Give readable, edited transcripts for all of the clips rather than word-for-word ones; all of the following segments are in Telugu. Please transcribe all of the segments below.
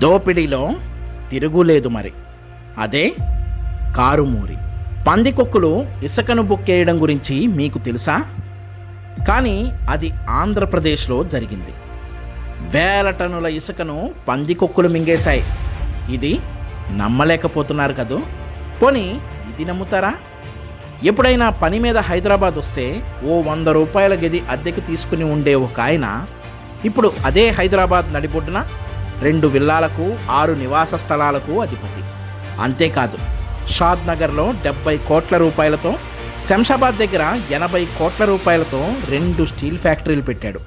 దోపిడీలో తిరుగులేదు మరి. అదే కారుమూరి. పందికొక్కులు ఇసుకను బుక్కేయడం గురించి మీకు తెలుసా? కానీ అది ఆంధ్రప్రదేశ్లో జరిగింది. వేల టన్నుల ఇసుకను పందికొక్కులు మింగేశాయి. ఇది నమ్మలేకపోతున్నారు కదూ. పోనీ ఇది నమ్ముతారా? ఎప్పుడైనా పని మీద హైదరాబాద్ వస్తే ఓ 100 రూపాయల గది అద్దెకు తీసుకుని ఉండే ఒక ఆయన ఇప్పుడు అదే హైదరాబాద్ నడిబొడ్డున 2 విల్లాలకు 6 నివాస స్థలాలకు అధిపతి. అంతేకాదు, షాద్ నగర్లో 70 కోట్ల రూపాయలతో, శంషాబాద్ దగ్గర 80 కోట్ల రూపాయలతో 2 స్టీల్ ఫ్యాక్టరీలు పెట్టాడు.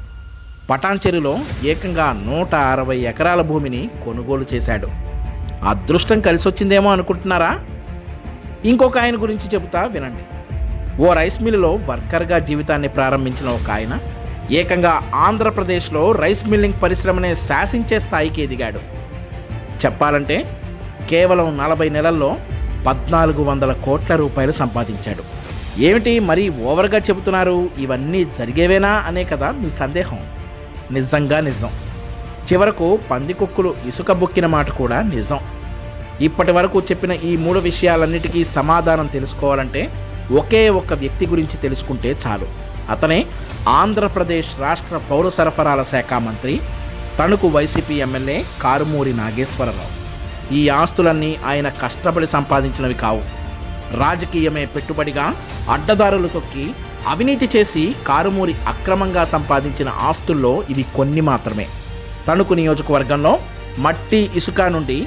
పటాన్చెరులో ఏకంగా 160 ఎకరాల భూమిని కొనుగోలు చేశాడు. అదృష్టం కలిసొచ్చిందేమో అనుకుంటున్నారా? ఇంకొక ఆయన గురించి చెబుతా వినండి. ఓ రైస్ మిల్లులో వర్కర్గా జీవితాన్ని ప్రారంభించిన ఒక ఆయన ఏకంగా ఆంధ్రప్రదేశ్లో రైస్ మిల్లింగ్ పరిశ్రమనే శాసించే స్థాయికి ఎదిగాడు. చెప్పాలంటే కేవలం 40 నెలల్లో 1400 కోట్ల రూపాయలు సంపాదించాడు. ఏమిటి మరీ ఓవర్గా చెబుతున్నారు, ఇవన్నీ జరిగేవేనా అనే కదా మీ సందేహం. నిజంగా నిజం. చివరకు పందికొక్కులు ఇసుక బుక్కిన మాట కూడా నిజం. ఇప్పటి వరకు చెప్పిన ఈ 3 విషయాలన్నిటికీ సమాధానం తెలుసుకోవాలంటే ఒకే ఒక్క వ్యక్తి గురించి తెలుసుకుంటే చాలు. అతనే ఆంధ్రప్రదేశ్ రాష్ట్ర పౌర సరఫరాల శాఖ మంత్రి, తణుకు వైసీపీ ఎమ్మెల్యే కారుమూరి నాగేశ్వరరావు. ఈ ఆస్తులన్నీ ఆయన కష్టపడి సంపాదించినవి కావు. రాజకీయమే పెట్టుబడిగా అడ్డదారులు తొక్కి అవినీతి చేసి కారుమూరి అక్రమంగా సంపాదించిన ఆస్తుల్లో ఇవి కొన్ని మాత్రమే. తణుకు నియోజకవర్గంలో మట్టి, ఇసుక నుండి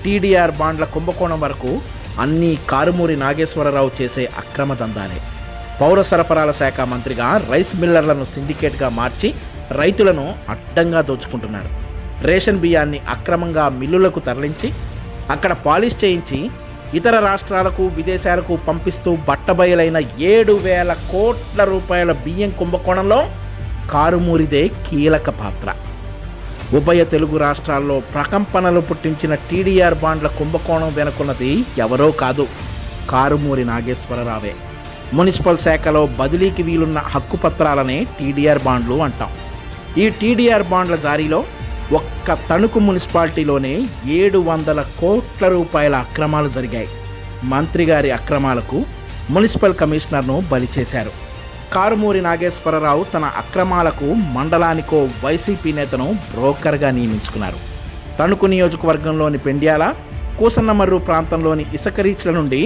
టీడీఆర్ బాండ్ల కుంభకోణం వరకు అన్నీ కారుమూరి నాగేశ్వరరావు చేసే అక్రమ దందాలే. పౌర సరఫరాల శాఖ మంత్రిగా రైస్ మిల్లర్లను సిండికేట్గా మార్చి రైతులను అడ్డంగా దోచుకుంటున్నాడు. రేషన్ బియ్యాన్ని అక్రమంగా మిల్లులకు తరలించి అక్కడ పాలిష్ చేయించి ఇతర రాష్ట్రాలకు, విదేశాలకు పంపిస్తూ బట్టబయలైన 7,000 కోట్ల రూపాయల బియ్యం కుంభకోణంలో కారుమూరిదే కీలక పాత్ర. ఉభయ తెలుగు రాష్ట్రాల్లో ప్రకంపనలు పుట్టించిన టీడీఆర్ బాండ్ల కుంభకోణం వెనుకున్నది ఎవరో కాదు, కారుమూరి నాగేశ్వరరావే. మున్సిపల్ శాఖలో బదిలీకి వీలున్న హక్కు పత్రాలనే టీడీఆర్ బాండ్లు అంటాం. ఈ టీడీఆర్ బాండ్ల జారీలో ఒక్క తణుకు మున్సిపాలిటీలోనే 700 కోట్ల రూపాయల అక్రమాలు జరిగాయి. మంత్రి గారి అక్రమాలకు మున్సిపల్ కమిషనర్ను బలి చేశారు. కారుమూరి నాగేశ్వరరావు తన అక్రమాలకు మండలానికో వైసీపీ నేతను బ్రోకర్గా నియమించుకున్నారు. తణుకు నియోజకవర్గంలోని పెండ్యాల, కూసన్నమర్రు ప్రాంతంలోని ఇసుక రీచ్ల నుండి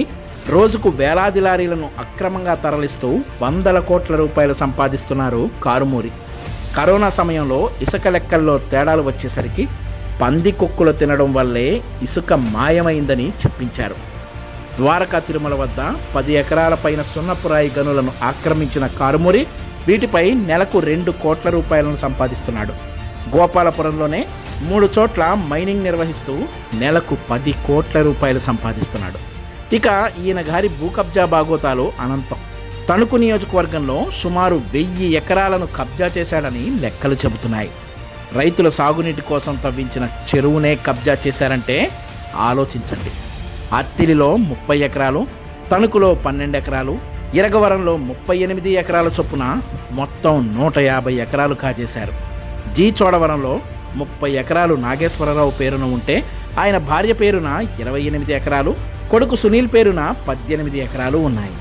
రోజుకు వేలాది లారీలను అక్రమంగా తరలిస్తూ 100 కోట్ల రూపాయలు సంపాదిస్తున్నారు కారుమూరి. కరోనా సమయంలో ఇసుక లెక్కల్లో తేడాలు వచ్చేసరికి పందికొక్కులు తినడం వల్లే ఇసుక మాయమైందని చెప్పించారు. ద్వారకా తిరుమల వద్ద 10 ఎకరాల పైన సున్నపురాయి గనులను ఆక్రమించిన కారుమూరి వీటిపై నెలకు 2 కోట్ల రూపాయలను సంపాదిస్తున్నాడు. గోపాలపురంలోనే 3 చోట్ల మైనింగ్ నిర్వహిస్తూ నెలకు 10 కోట్ల రూపాయలు సంపాదిస్తున్నాడు. ఇక ఈయన గారి భూ కబ్జా బాగోతాలు అనంతం. తణుకు నియోజకవర్గంలో సుమారు 1000 ఎకరాలను కబ్జా చేశాడని లెక్కలు చెబుతున్నాయి. రైతుల సాగునీటి కోసం తవ్వించిన చెరువునే కబ్జా చేశారంటే ఆలోచించండి. అత్తిలిలో 30 ఎకరాలు, తణుకులో 12 ఎకరాలు, ఇరగవరంలో 38 ఎకరాల చొప్పున మొత్తం 150 ఎకరాలు కాజేశారు. జీ చోడవరంలో 30 ఎకరాలు నాగేశ్వరరావు పేరున ఉంటే ఆయన భార్య పేరున 28 ఎకరాలు, కొడుకు సునీల్ పేరున 18 ఎకరాలు ఉన్నాయి.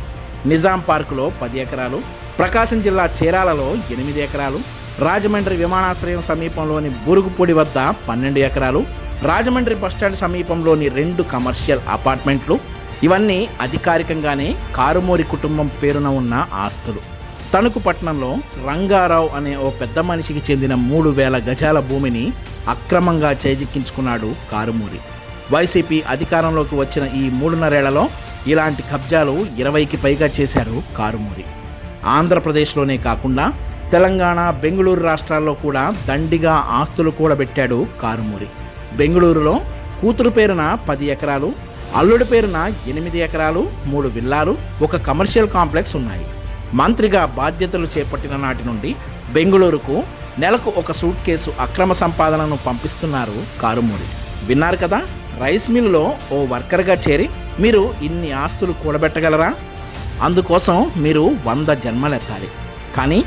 నిజాం పార్కులో 10 ఎకరాలు, ప్రకాశం జిల్లా చీరాలలో 8 ఎకరాలు, రాజమండ్రి విమానాశ్రయం సమీపంలోని బురుగుపొడి వద్ద 12 ఎకరాలు, రాజమండ్రి బస్టాండ్ సమీపంలోని 2 కమర్షియల్ అపార్ట్మెంట్లు, ఇవన్నీ అధికారికంగానే కారుమూరి కుటుంబం పేరున ఉన్న ఆస్తులు. తణుకు పట్టణంలో రంగారావు అనే ఓ పెద్ద మనిషికి చెందిన 3,000 గజాల భూమిని అక్రమంగా చేజిక్కించుకున్నాడు కారుమూరి. వైసీపీ అధికారంలోకి వచ్చిన ఈ 3.5 ఏళ్లలో ఇలాంటి కబ్జాలు 20కి పైగా చేశారు కారుమూరి. ఆంధ్రప్రదేశ్లోనే కాకుండా తెలంగాణ, బెంగళూరు రాష్ట్రాల్లో కూడా దండిగా ఆస్తులు కూడబెట్టాడు కారుమూరి. బెంగళూరులో కూతురు పేరున 10 ఎకరాలు, అల్లుడి పేరున 8 ఎకరాలు, 3 విల్లాలు, ఒక కమర్షియల్ కాంప్లెక్స్ ఉన్నాయి. మంత్రిగా బాధ్యతలు చేపట్టిన నాటి నుండి బెంగళూరుకు నెలకు ఒక సూట్ కేసు అక్రమ సంపాదనను పంపిస్తున్నారు కారుమూరి. విన్నారు కదా, రైస్ మిల్లులో ఓ వర్కర్గా చేరి మీరు ఇన్ని ఆస్తులు కూడబెట్టగలరా? అందుకోసం మీరు 100 జన్మలెత్తాలి. కానీ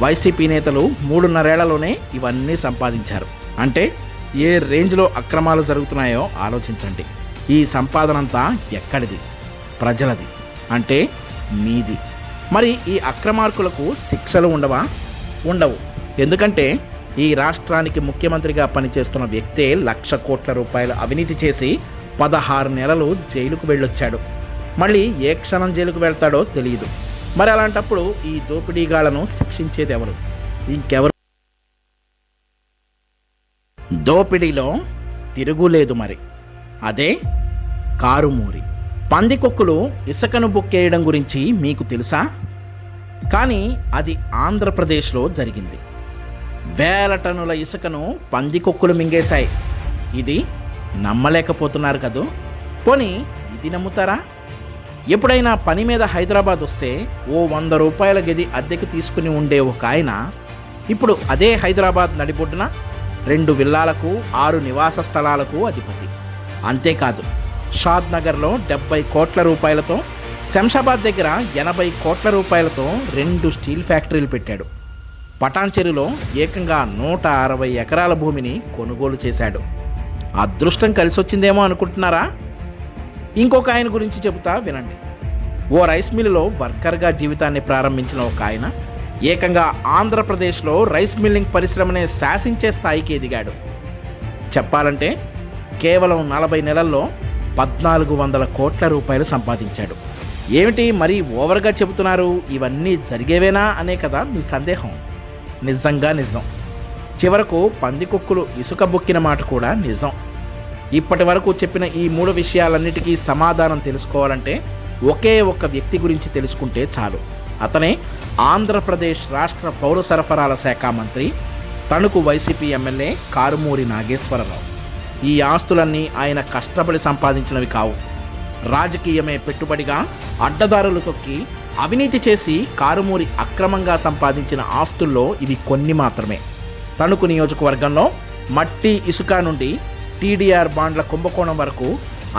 వైసీపీ నేతలు 3.5 ఏళ్లలోనే ఇవన్నీ సంపాదించారు. అంటే ఏ రేంజ్లో అక్రమాలు జరుగుతున్నాయో ఆలోచించండి. ఈ సంపాదనంతా ఎక్కడిది? ప్రజలది, అంటే మీది. మరి ఈ అక్రమార్కులకు శిక్షలు ఉండవా? ఉండవు. ఎందుకంటే ఈ రాష్ట్రానికి ముఖ్యమంత్రిగా పనిచేస్తున్న వ్యక్తే 1,00,000 కోట్ల రూపాయల అవినీతి చేసి 16 నెలలు జైలుకు వెళ్ళొచ్చాడు. మళ్ళీ ఏ క్షణం జైలుకు వెళ్తాడో తెలియదు. మరి అలాంటప్పుడు ఈ దోపిడీగాళ్లను శిక్షించేది ఎవరు? ఇంకెవరు? దోపిడీలో తిరుగులేదు మరి. అదే కారుమూరి. పందికొక్కులు ఇసుకను బుక్కేయడం గురించి మీకు తెలుసా? కానీ అది ఆంధ్రప్రదేశ్లో జరిగింది. వేల టన్నుల ఇసుకను పందికొక్కులు మింగేశాయి. ఇది నమ్మలేకపోతున్నారు కదూ. పోనీ ఇది నమ్ముతారా? ఎప్పుడైనా పని మీద హైదరాబాద్ వస్తే ఓ 100 రూపాయల గది అద్దెకు తీసుకుని ఉండే ఒక ఆయన ఇప్పుడు అదే హైదరాబాద్ నడిబొడ్డున 2 విల్లాలకు 6 నివాస స్థలాలకు అధిపతి. అంతేకాదు, షాద్ నగర్లో 70 కోట్ల రూపాయలతో, శంషాబాద్ దగ్గర 80 కోట్ల రూపాయలతో 2 స్టీల్ ఫ్యాక్టరీలు పెట్టాడు. పటాన్చెరులో ఏకంగా 160 ఎకరాల భూమిని కొనుగోలు చేశాడు. అదృష్టం కలిసొచ్చిందేమో అనుకుంటున్నారా? ఇంకొక ఆయన గురించి చెబుతా వినండి. ఓ రైస్ మిల్లులో వర్కర్గా జీవితాన్ని ప్రారంభించిన ఒక ఆయన ఏకంగా ఆంధ్రప్రదేశ్లో రైస్ మిల్లింగ్ పరిశ్రమనే శాసించే స్థాయికి ఎదిగాడు. చెప్పాలంటే కేవలం 40 నెలల్లో 1,400 కోట్ల రూపాయలు సంపాదించాడు. ఏమిటి మరీ ఓవర్గా చెబుతున్నారు? ఇవన్నీ జరిగేవేనా అనే కదా మీ సందేహం. నిజంగా నిజం. చివరకు పందికొక్కులు ఇసుక బుక్కిన మాట కూడా నిజం. ఇప్పటి వరకు చెప్పిన ఈ 3 విషయాలన్నిటికీ సమాధానం తెలుసుకోవాలంటే ఒకే ఒక్క వ్యక్తి గురించి తెలుసుకుంటే చాలు. అతనే ఆంధ్రప్రదేశ్ రాష్ట్ర పౌర సరఫరాల శాఖ మంత్రి, తణుకు వైసీపీ ఎమ్మెల్యే కారుమూరి నాగేశ్వరరావు. ఈ ఆస్తులన్నీ ఆయన కష్టపడి సంపాదించినవి కావు. రాజకీయమే పెట్టుబడిగా అడ్డదారులు తొక్కి అవినీతి చేసి కారుమూరి అక్రమంగా సంపాదించిన ఆస్తుల్లో ఇవి కొన్ని మాత్రమే. తణుకు నియోజకవర్గంలో మట్టి, ఇసుక నుండి టీడీఆర్ బాండ్ల కుంభకోణం వరకు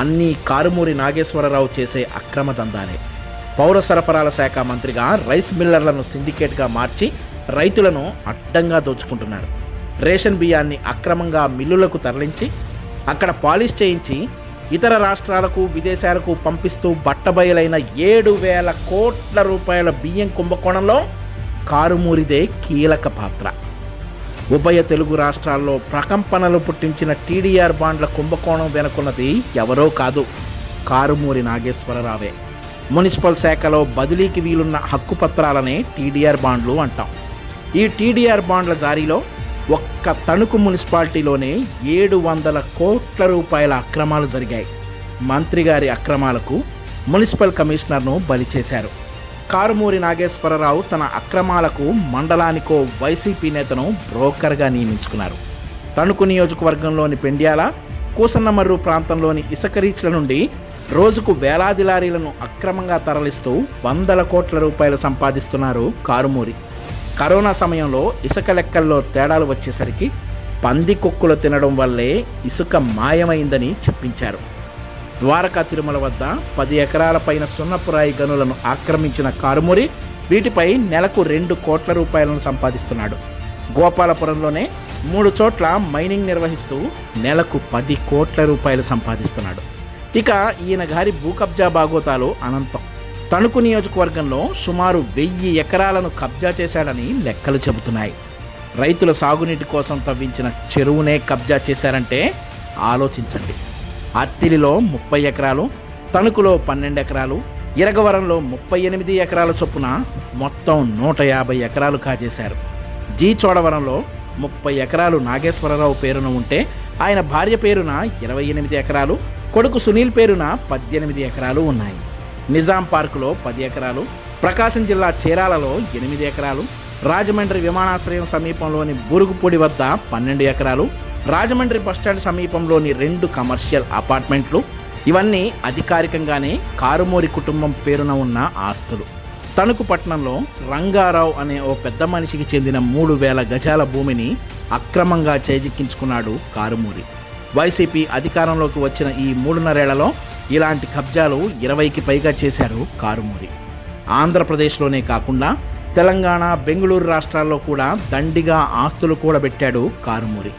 అన్నీ కారుమూరి నాగేశ్వరరావు చేసే అక్రమ దందాలే. పౌర సరఫరాల శాఖ మంత్రిగా రైస్ మిల్లర్లను సిండికేట్గా మార్చి రైతులను అడ్డంగా దోచుకుంటున్నారు. రేషన్ బియ్యాన్ని అక్రమంగా మిల్లులకు తరలించి అక్కడ పాలిష్ చేయించి ఇతర రాష్ట్రాలకు, విదేశాలకు పంపిస్తూ బట్టబయలైన 7,000 కోట్ల రూపాయల బియ్యం కుంభకోణంలో కారుమూరిదే కీలక పాత్ర. ఉభయ తెలుగు రాష్ట్రాల్లో ప్రకంపనలు పుట్టించిన టీడీఆర్ బాండ్ల కుంభకోణం వెనుకున్నది ఎవరో కాదు, కారుమూరి నాగేశ్వరరావే. మున్సిపల్ శాఖలో బదిలీకి వీలున్న హక్కు పత్రాలనే టీడీఆర్ బాండ్లు అంటాం. ఈ టీడీఆర్ బాండ్ల జారీలో ఒక్క తణుకు మున్సిపాలిటీలోనే 700 కోట్ల రూపాయల అక్రమాలు జరిగాయి. మంత్రి గారి అక్రమాలకు మున్సిపల్ కమిషనర్ను బలి చేశారు. కారుమూరి నాగేశ్వరరావు తన అక్రమాలకు మండలానికో వైసీపీ నేతను బ్రోకర్గా నియమించుకున్నారు. తణుకు నియోజకవర్గంలోని పెండ్యాల, కూసన్నమర్రు ప్రాంతంలోని ఇసుక రీచ్ల నుండి రోజుకు వేలాది లారీలను అక్రమంగా తరలిస్తూ 100 కోట్ల రూపాయలు సంపాదిస్తున్నారు కారుమూరి. కరోనా సమయంలో ఇసుక లెక్కల్లో తేడాలు వచ్చేసరికి పందికొక్కులు తినడం వల్లే ఇసుక మాయమైందని చెప్పించారు. ద్వారకా తిరుమల వద్ద 10 ఎకరాల పైన సున్నపురాయి గనులను ఆక్రమించిన కారుమూరి వీటిపై నెలకు 2 కోట్ల రూపాయలను సంపాదిస్తున్నాడు. గోపాలపురంలోనే 3 చోట్ల మైనింగ్ నిర్వహిస్తూ నెలకు 10 కోట్ల రూపాయలు సంపాదిస్తున్నాడు. ఇక ఈయన గారి భూ కబ్జా బాగోతాలు అనంతం. తణుకు నియోజకవర్గంలో సుమారు 1000 ఎకరాలను కబ్జా చేశాడని లెక్కలు చెబుతున్నాయి. రైతుల సాగునీటి కోసం తవ్వించిన చెరువునే కబ్జా చేశారంటే ఆలోచించండి. అత్తిలిలో 30 ఎకరాలు, తణుకులో 12 ఎకరాలు, ఇరగవరంలో 38 ఎకరాల చొప్పున మొత్తం 150 ఎకరాలు కాజేశారు. జీ చోడవరంలో 30 ఎకరాలు నాగేశ్వరరావు పేరున ఉంటే ఆయన భార్య పేరున 28 ఎకరాలు, కొడుకు సునీల్ పేరున 18 ఎకరాలు ఉన్నాయి. నిజాం పార్కులో 10 ఎకరాలు, ప్రకాశం జిల్లా చీరాలలో 8 ఎకరాలు, రాజమండ్రి విమానాశ్రయం సమీపంలోని బురుగుపూడి వద్ద 12 ఎకరాలు, రాజమండ్రి బస్టాండ్ సమీపంలోని 2 కమర్షియల్ అపార్ట్మెంట్లు, ఇవన్నీ అధికారికంగానే కారుమూరి కుటుంబం పేరున ఉన్న ఆస్తులు. తణుకు పట్టణంలో రంగారావు అనే ఓ పెద్ద మనిషికి చెందిన 3,000 గజాల భూమిని అక్రమంగా చేజిక్కించుకున్నాడు కారుమూరి. వైసీపీ అధికారంలోకి వచ్చిన ఈ 3.5 ఏళ్లలో ఇలాంటి కబ్జాలు 20కి పైగా చేశారు కారుమూరి. ఆంధ్రప్రదేశ్లోనే కాకుండా తెలంగాణ, బెంగళూరు రాష్ట్రాల్లో కూడా దండిగా ఆస్తులు కూడబెట్టాడు కారుమూరి.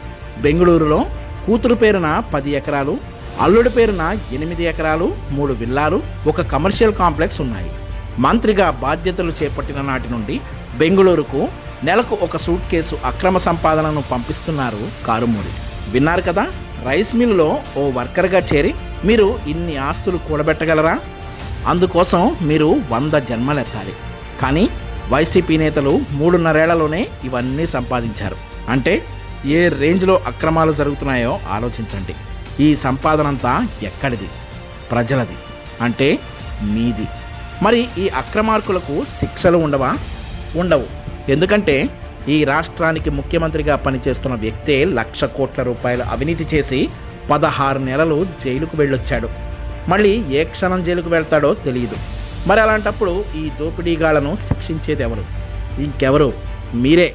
బెంగళూరులో కూతురు పేరున 10 ఎకరాలు, అల్లుడి పేరున 8 ఎకరాలు, 3 విల్లాలు, ఒక కమర్షియల్ కాంప్లెక్స్ ఉన్నాయి. మంత్రిగా బాధ్యతలు చేపట్టిన నాటి నుండి బెంగళూరుకు నెలకు ఒక సూట్ కేసు అక్రమ సంపాదనను పంపిస్తున్నారు కారుమూరి. విన్నారు కదా, రైస్ మిల్లులో ఓ వర్కర్గా చేరి మీరు ఇన్ని ఆస్తులు కూడబెట్టగలరా? అందుకోసం మీరు 100 జన్మలెత్తాలి. కానీ వైసీపీ నేతలు 3.5 ఏళ్లలోనే ఇవన్నీ సంపాదించారు. అంటే ఏ రేంజ్లో అక్రమాలు జరుగుతున్నాయో ఆలోచించండి. ఈ సంపాదనంతా ఎక్కడిది? ప్రజలది, అంటే మీది. మరి ఈ అక్రమార్కులకు శిక్షలు ఉండవా? ఉండవు. ఎందుకంటే ఈ రాష్ట్రానికి ముఖ్యమంత్రిగా పనిచేస్తున్న వ్యక్తే 1,00,000 కోట్ల రూపాయల అవినీతి చేసి 16 నెలలు జైలుకు వెళ్ళొచ్చాడు. మళ్ళీ ఏ క్షణం జైలుకు వెళ్తాడో తెలియదు. మరి అలాంటప్పుడు ఈ దోపిడీగాళ్లను శిక్షించేది ఎవరు? ఇంకెవరు? మీరే.